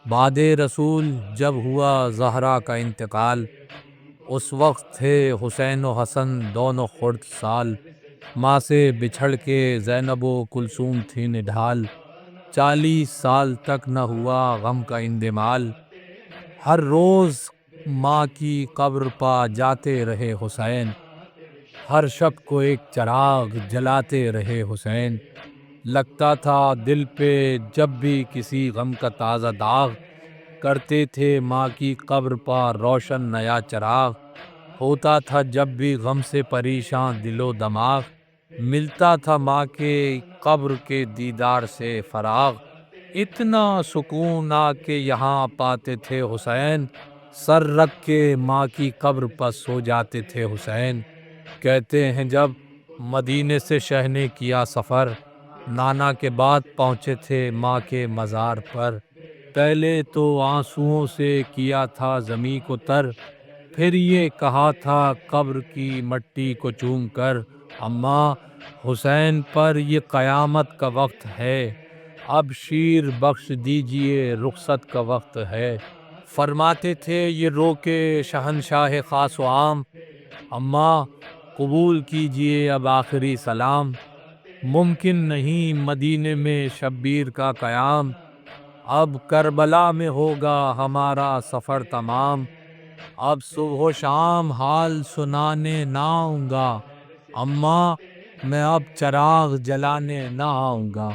بعد رسول جب ہوا زہرا کا انتقال، اس وقت تھے حسین و حسن دونوں خرد سال، ماں سے بچھڑ کے زینب و کلثوم تھی نڈھال، 40 سال تک نہ ہوا غم کا اندمال، ہر روز ماں کی قبر پا جاتے رہے حسین، ہر شب کو ایک چراغ جلاتے رہے حسین، لگتا تھا دل پہ جب بھی کسی غم کا تازہ داغ، کرتے تھے ماں کی قبر پا روشن نیا چراغ، ہوتا تھا جب بھی غم سے پریشان دل و دماغ، ملتا تھا ماں کے قبر کے دیدار سے فراغ، اتنا سکون آ کے یہاں پاتے تھے حسین، سر رکھ کے ماں کی قبر پر سو جاتے تھے حسین، کہتے ہیں جب مدینے سے شہ نے کیا سفر، نانا کے بعد پہنچے تھے ماں کے مزار پر، پہلے تو آنسوؤں سے کیا تھا زمیں کو تر، پھر یہ کہا تھا قبر کی مٹی کو چوم کر، اماں حسین پر یہ قیامت کا وقت ہے، اب شیر بخش دیجئے رخصت کا وقت ہے، فرماتے تھے یہ رو کے شہنشاہ خاص و عام، اماں قبول کیجئے اب آخری سلام، ممکن نہیں مدینے میں شبیر کا قیام، اب کربلا میں ہوگا ہمارا سفر تمام، اب صبح و شام حال سنانے نہ آؤں گا، اماں میں اب چراغ جلانے نہ آؤں گا۔